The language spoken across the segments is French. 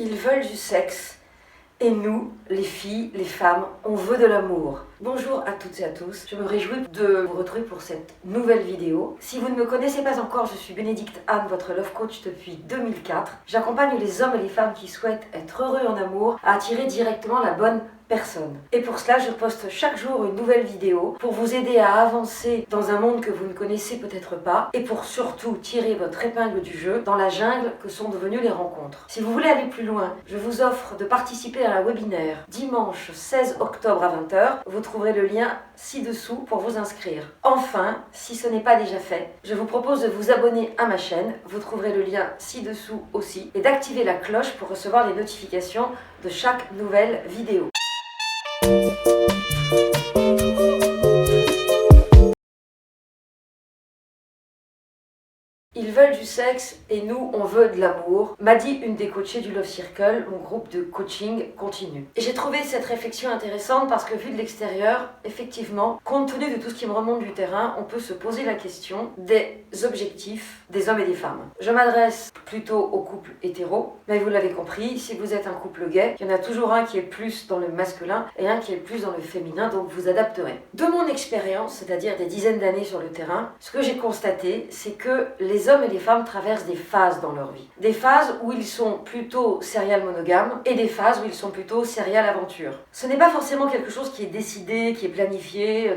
Ils veulent du sexe. Et nous, les filles, les femmes, on veut de l'amour. Bonjour à toutes et à tous, je me réjouis de vous retrouver pour cette nouvelle vidéo. Si vous ne me connaissez pas encore, je suis Bénédicte Anne, votre love coach depuis 2004. J'accompagne les hommes et les femmes qui souhaitent être heureux en amour à attirer directement la bonne personne. Et pour cela, je poste chaque jour une nouvelle vidéo pour vous aider à avancer dans un monde que vous ne connaissez peut-être pas et pour surtout tirer votre épingle du jeu dans la jungle que sont devenues les rencontres. Si vous voulez aller plus loin, je vous offre de participer à un webinaire dimanche 16 octobre à 20h. Vous trouverez le lien ci-dessous pour vous inscrire. Enfin, si ce n'est pas déjà fait, je vous propose de vous abonner à ma chaîne. Vous trouverez le lien ci-dessous aussi et d'activer la cloche pour recevoir les notifications de chaque nouvelle vidéo. Ils veulent du sexe et nous, on veut de l'amour, m'a dit une des coachées du Love Circle, mon groupe de coaching continu. Et j'ai trouvé cette réflexion intéressante parce que vu de l'extérieur, effectivement, compte tenu de tout ce qui me remonte du terrain, on peut se poser la question des objectifs des hommes et des femmes. Je m'adresse plutôt aux couples hétéros, mais vous l'avez compris, si vous êtes un couple gay, il y en a toujours un qui est plus dans le masculin et un qui est plus dans le féminin, donc vous adapterez. De mon expérience, c'est-à-dire des dizaines d'années sur le terrain, ce que j'ai constaté, c'est que les hommes et les femmes traversent des phases dans leur vie. Des phases où ils sont plutôt serial monogames et des phases où ils sont plutôt serial aventure. Ce n'est pas forcément quelque chose qui est décidé, qui est planifié,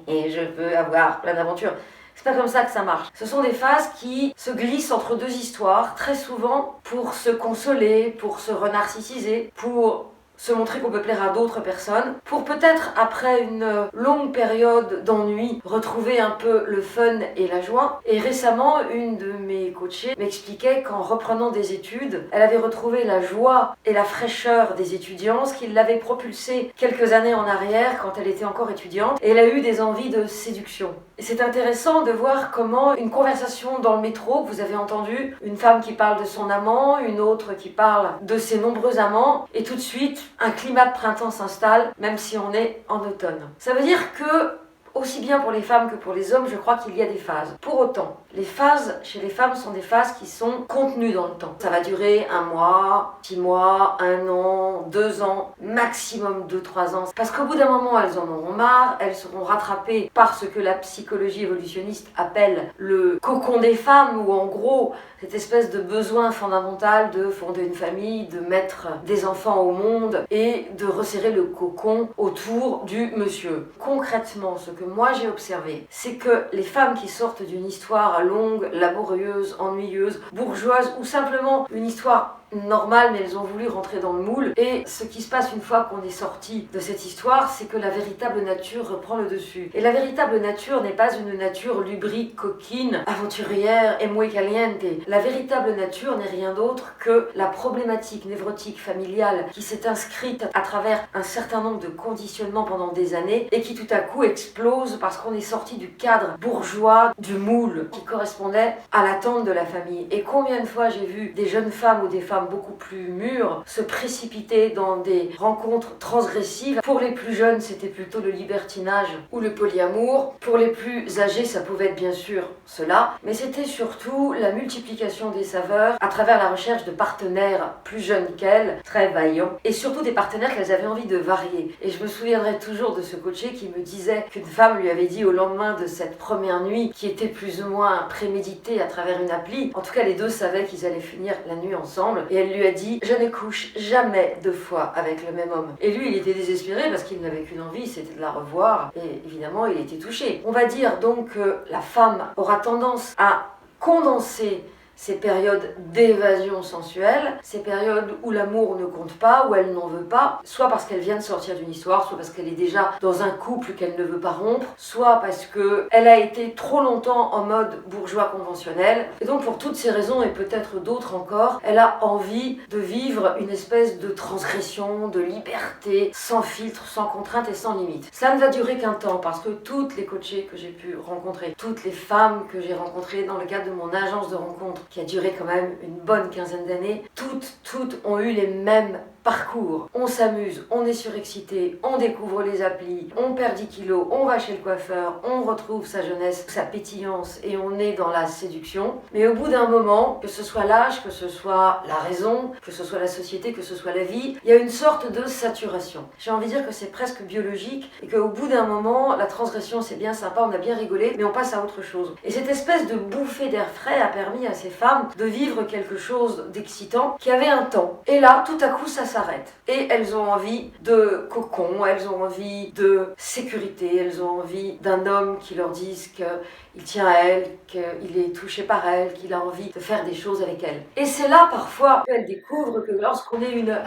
je veux avoir plein d'aventures. C'est pas comme ça que ça marche. Ce sont des phases qui se glissent entre deux histoires, très souvent pour se consoler, pour se renarcissiser, pour se montrer qu'on peut plaire à d'autres personnes, pour peut-être, après une longue période d'ennui, retrouver un peu le fun et la joie. Et récemment, une de mes coachées m'expliquait qu'en reprenant des études, elle avait retrouvé la joie et la fraîcheur des étudiants, ce qui l'avait propulsée quelques années en arrière, quand elle était encore étudiante, et elle a eu des envies de séduction. Et c'est intéressant de voir comment une conversation dans le métro, que vous avez entendu, une femme qui parle de son amant, une autre qui parle de ses nombreux amants, et tout de suite, un climat de printemps s'installe, même si on est en automne. Ça veut dire que, aussi bien pour les femmes que pour les hommes, je crois qu'il y a des phases. Pour autant, les phases chez les femmes sont des phases qui sont contenues dans le temps. Ça va durer 1 mois, 6 mois, 1 an, 2 ans, maximum 2-3 ans. Parce qu'au bout d'un moment, elles en auront marre, elles seront rattrapées par ce que la psychologie évolutionniste appelle le cocon des femmes, où en gros, cette espèce de besoin fondamental de fonder une famille, de mettre des enfants au monde et de resserrer le cocon autour du monsieur. Concrètement, ce que moi j'ai observé, c'est que les femmes qui sortent d'une histoire longue, laborieuse, ennuyeuse, bourgeoise ou simplement une histoire normale, mais elles ont voulu rentrer dans le moule. Et ce qui se passe une fois qu'on est sorti de cette histoire, c'est que la véritable nature reprend le dessus. Et la véritable nature n'est pas une nature lubrique, coquine, aventurière et muy caliente. La véritable nature n'est rien d'autre que la problématique névrotique familiale qui s'est inscrite à travers un certain nombre de conditionnements pendant des années et qui tout à coup explose parce qu'on est sorti du cadre bourgeois, du moule qui correspondait à l'attente de la famille. Et combien de fois j'ai vu des jeunes femmes ou des femmes beaucoup plus mûres se précipiter dans des rencontres transgressives. Pour les plus jeunes, c'était plutôt le libertinage ou le polyamour. Pour les plus âgés, ça pouvait être bien sûr cela, mais c'était surtout la multiplication des saveurs à travers la recherche de partenaires plus jeunes qu'elles, très vaillants, et surtout des partenaires qu'elles avaient envie de varier. Et je me souviendrai toujours de ce coaché qui me disait qu'une femme lui avait dit au lendemain de cette première nuit, qui était plus ou moins préméditée à travers une appli, en tout cas les deux savaient qu'ils allaient finir la nuit ensemble, et elle lui a dit « Je ne couche jamais 2 fois avec le même homme ». Et lui, il était désespéré parce qu'il n'avait qu'une envie, c'était de la revoir, et évidemment, il était touché. On va dire donc que la femme aura tendance à condenser ces périodes d'évasion sensuelle, ces périodes où l'amour ne compte pas, où elle n'en veut pas, soit parce qu'elle vient de sortir d'une histoire, soit parce qu'elle est déjà dans un couple qu'elle ne veut pas rompre, soit parce qu'elle a été trop longtemps en mode bourgeois conventionnel. Et donc pour toutes ces raisons, et peut-être d'autres encore, elle a envie de vivre une espèce de transgression, de liberté, sans filtre, sans contrainte et sans limite. Ça ne va durer qu'un temps, parce que toutes les coachées que j'ai pu rencontrer, toutes les femmes que j'ai rencontrées dans le cadre de mon agence de rencontre, qui a duré quand même une bonne quinzaine d'années, toutes ont eu les mêmes parcours. On s'amuse, on est surexcité, on découvre les applis, on perd 10 kilos, on va chez le coiffeur, on retrouve sa jeunesse, sa pétillance et on est dans la séduction. Mais au bout d'un moment, que ce soit l'âge, que ce soit la raison, que ce soit la société, que ce soit la vie, il y a une sorte de saturation. J'ai envie de dire que c'est presque biologique et qu'au bout d'un moment, la transgression c'est bien sympa, on a bien rigolé, mais on passe à autre chose. Et cette espèce de bouffée d'air frais a permis à ces femmes de vivre quelque chose d'excitant qui avait un temps. Et là, tout à coup, ça s'arrête. Et elles ont envie de cocon, elles ont envie de sécurité, elles ont envie d'un homme qui leur dise qu'il tient à elles, qu'il est touché par elles, qu'il a envie de faire des choses avec elles. Et c'est là, parfois, qu'elles découvrent que lorsqu'on est une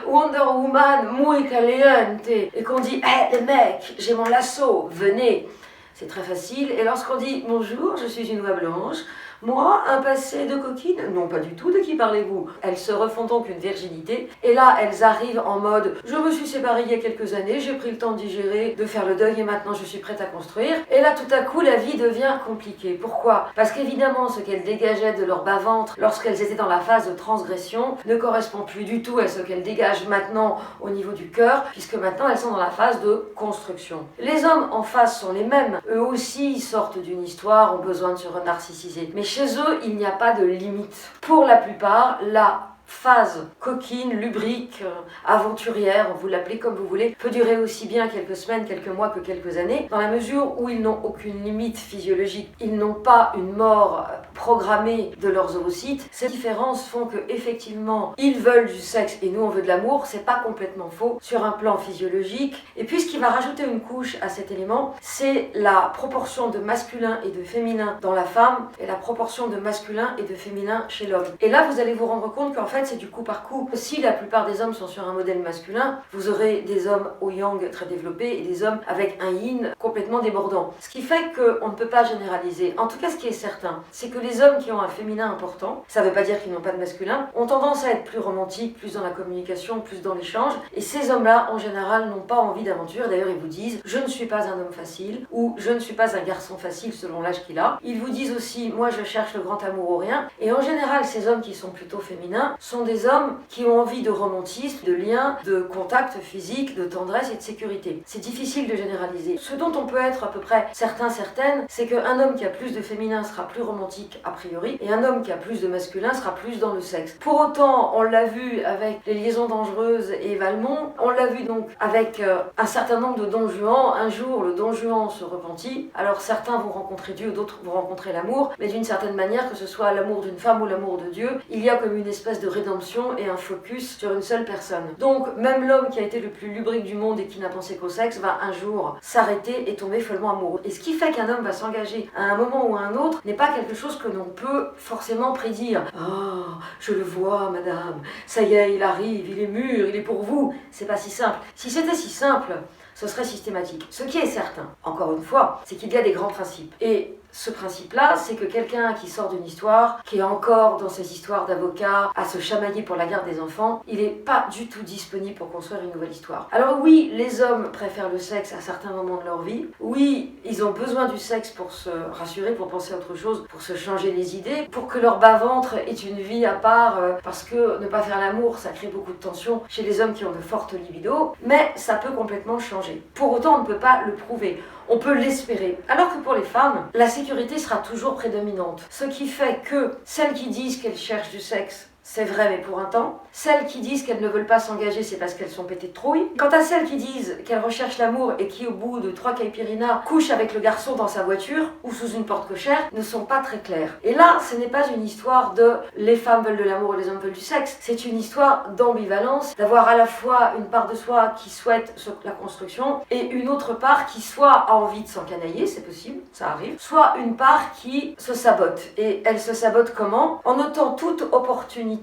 Wonder Woman muy caliente et qu'on dit « Hé, les mecs, j'ai mon lasso, venez !» C'est très facile. Et lorsqu'on dit « Bonjour, je suis une oie blanche », moi, un passé de coquine? Non, pas du tout, de qui parlez-vous? Elles se refont donc une virginité, et là, elles arrivent en mode « Je me suis séparée il y a quelques années, j'ai pris le temps de digérer, de faire le deuil, et maintenant je suis prête à construire. » Et là, tout à coup, la vie devient compliquée. Pourquoi? Parce qu'évidemment, ce qu'elles dégageaient de leur bas-ventre lorsqu'elles étaient dans la phase de transgression ne correspond plus du tout à ce qu'elles dégagent maintenant au niveau du cœur, puisque maintenant, elles sont dans la phase de construction. Les hommes en face sont les mêmes. Eux aussi sortent d'une histoire, ont besoin de se renarcissiser. Mais chez eux, il n'y a pas de limite. Pour la plupart, la phase coquine, lubrique, aventurière, vous l'appelez comme vous voulez, peut durer aussi bien quelques semaines, quelques mois que quelques années, dans la mesure où ils n'ont aucune limite physiologique. Ils n'ont pas une mort programmée de leurs ovocytes. Ces différences font que, effectivement, ils veulent du sexe et nous on veut de l'amour. C'est pas complètement faux sur un plan physiologique. Et puis ce qui va rajouter une couche à cet élément, c'est la proportion de masculin et de féminin dans la femme et la proportion de masculin et de féminin chez l'homme. Et là, vous allez vous rendre compte qu'en fait, c'est du coup par coup. Si la plupart des hommes sont sur un modèle masculin, vous aurez des hommes au yang très développés et des hommes avec un yin complètement débordant. Ce qui fait qu'on ne peut pas généraliser. En tout cas, ce qui est certain, c'est que les hommes qui ont un féminin important, ça ne veut pas dire qu'ils n'ont pas de masculin, ont tendance à être plus romantiques, plus dans la communication, plus dans l'échange. Et ces hommes-là, en général, n'ont pas envie d'aventure. D'ailleurs, ils vous disent « je ne suis pas un homme facile » ou « je ne suis pas un garçon facile selon l'âge qu'il a ». Ils vous disent aussi « moi, je cherche le grand amour ou rien ». Et en général, ces hommes qui sont plutôt féminins sont des hommes qui ont envie de romantisme, de lien, de contact physique, de tendresse et de sécurité. C'est difficile de généraliser. Ce dont on peut être à peu près certaines, c'est qu'un homme qui a plus de féminin sera plus romantique a priori, et un homme qui a plus de masculin sera plus dans le sexe. Pour autant, on l'a vu avec les liaisons dangereuses et Valmont, on l'a vu donc avec un certain nombre de Don Juan. Un jour, le Don Juan se repentit, alors certains vont rencontrer Dieu, d'autres vont rencontrer l'amour, mais d'une certaine manière, que ce soit l'amour d'une femme ou l'amour de Dieu, il y a comme une espèce de rédemption et un focus sur une seule personne. Donc, même l'homme qui a été le plus lubrique du monde et qui n'a pensé qu'au sexe va un jour s'arrêter et tomber follement amoureux. Et ce qui fait qu'un homme va s'engager à un moment ou à un autre n'est pas quelque chose que l'on peut forcément prédire. « Oh, je le vois, madame, ça y est, il arrive, il est mûr, il est pour vous. » C'est pas si simple. Si c'était si simple, ce serait systématique. Ce qui est certain, encore une fois, c'est qu'il y a des grands principes. Et ce principe-là, c'est que quelqu'un qui sort d'une histoire, qui est encore dans ses histoires d'avocat, à se chamailler pour la garde des enfants, il n'est pas du tout disponible pour construire une nouvelle histoire. Alors oui, les hommes préfèrent le sexe à certains moments de leur vie. Oui, ils ont besoin du sexe pour se rassurer, pour penser à autre chose, pour se changer les idées, pour que leur bas-ventre ait une vie à part, parce que ne pas faire l'amour, ça crée beaucoup de tension chez les hommes qui ont de fortes libidos, mais ça peut complètement changer. Pour autant, on ne peut pas le prouver. On peut l'espérer. Alors que pour les femmes, la sécurité sera toujours prédominante. Ce qui fait que celles qui disent qu'elles cherchent du sexe, c'est vrai, mais pour un temps. Celles qui disent qu'elles ne veulent pas s'engager, c'est parce qu'elles sont pétées de trouille. Quant à celles qui disent qu'elles recherchent l'amour et qui, au bout de 3 caipirinhas, couchent avec le garçon dans sa voiture ou sous une porte cochère, ne sont pas très claires. Et là, ce n'est pas une histoire de les femmes veulent de l'amour et les hommes veulent du sexe. C'est une histoire d'ambivalence, d'avoir à la fois une part de soi qui souhaite la construction et une autre part qui soit a envie de s'encanailler, c'est possible, ça arrive, soit une part qui se sabote. Et elle se sabote comment? En notant toute opportunité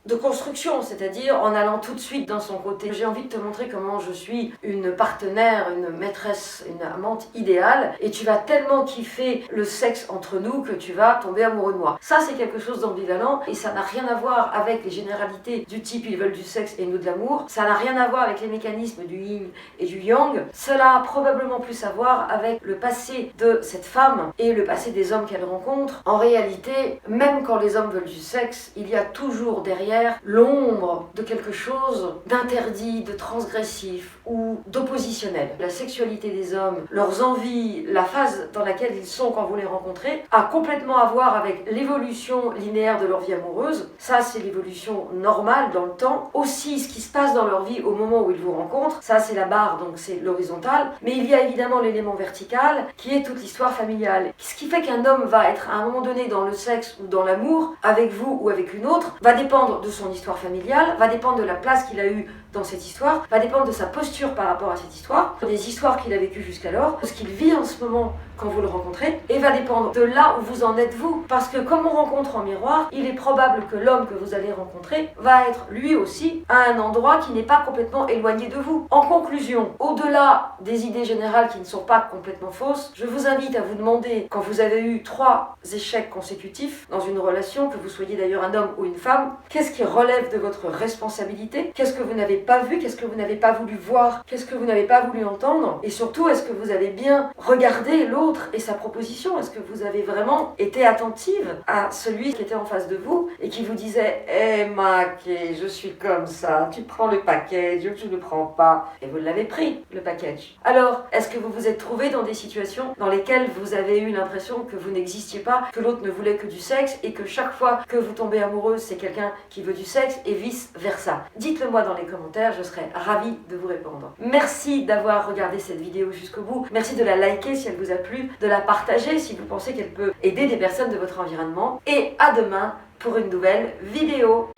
de construction, c'est-à-dire en allant tout de suite dans son côté. J'ai envie de te montrer comment je suis une partenaire, une maîtresse, une amante idéale, et tu vas tellement kiffer le sexe entre nous que tu vas tomber amoureux de moi. Ça, c'est quelque chose d'ambivalent, et ça n'a rien à voir avec les généralités du type ils veulent du sexe et nous de l'amour. Ça n'a rien à voir avec les mécanismes du yin et du yang. Cela a probablement plus à voir avec le passé de cette femme et le passé des hommes qu'elle rencontre. En réalité, même quand les hommes veulent du sexe, il y a toujours toujours derrière l'ombre de quelque chose d'interdit, de transgressif ou d'oppositionnel. La sexualité des hommes, leurs envies, la phase dans laquelle ils sont quand vous les rencontrez, a complètement à voir avec l'évolution linéaire de leur vie amoureuse. Ça, c'est l'évolution normale dans le temps. Aussi, ce qui se passe dans leur vie au moment où ils vous rencontrent, ça c'est la barre, donc c'est l'horizontale. Mais il y a évidemment l'élément vertical, qui est toute l'histoire familiale. Ce qui fait qu'un homme va être à un moment donné dans le sexe ou dans l'amour, avec vous ou avec une autre, va dépendre de son histoire familiale, va dépendre de la place qu'il a eue dans cette histoire, va dépendre de sa posture par rapport à cette histoire, des histoires qu'il a vécues jusqu'alors, de ce qu'il vit en ce moment quand vous le rencontrez, et va dépendre de là où vous en êtes vous. Parce que comme on rencontre en miroir, il est probable que l'homme que vous allez rencontrer va être lui aussi à un endroit qui n'est pas complètement éloigné de vous. En conclusion, au-delà des idées générales qui ne sont pas complètement fausses, je vous invite à vous demander, quand vous avez eu 3 échecs consécutifs dans une relation, que vous soyez d'ailleurs un homme ou une femme, qu'est-ce qui relève de votre responsabilité? Qu'est-ce que vous n'avez pas vu? Qu'est-ce que vous n'avez pas voulu voir? Qu'est-ce que vous n'avez pas voulu entendre? Et surtout, est-ce que vous avez bien regardé l'autre et sa proposition? Est-ce que vous avez vraiment été attentive à celui qui était en face de vous et qui vous disait « Eh Mac, je suis comme ça, tu prends le package, je ne le prends pas. » Et vous l'avez pris, le package. Alors, est-ce que vous vous êtes trouvé dans des situations dans lesquelles vous avez eu l'impression que vous n'existiez pas, que l'autre ne voulait que du sexe et que chaque fois que vous tombez amoureuse, c'est quelqu'un qui veut du sexe et vice versa? Dites-le moi dans les commentaires, je serai ravie de vous répondre. Merci d'avoir regardé cette vidéo jusqu'au bout. Merci de la liker si elle vous a plu, de la partager si vous pensez qu'elle peut aider des personnes de votre environnement. Et à demain pour une nouvelle vidéo.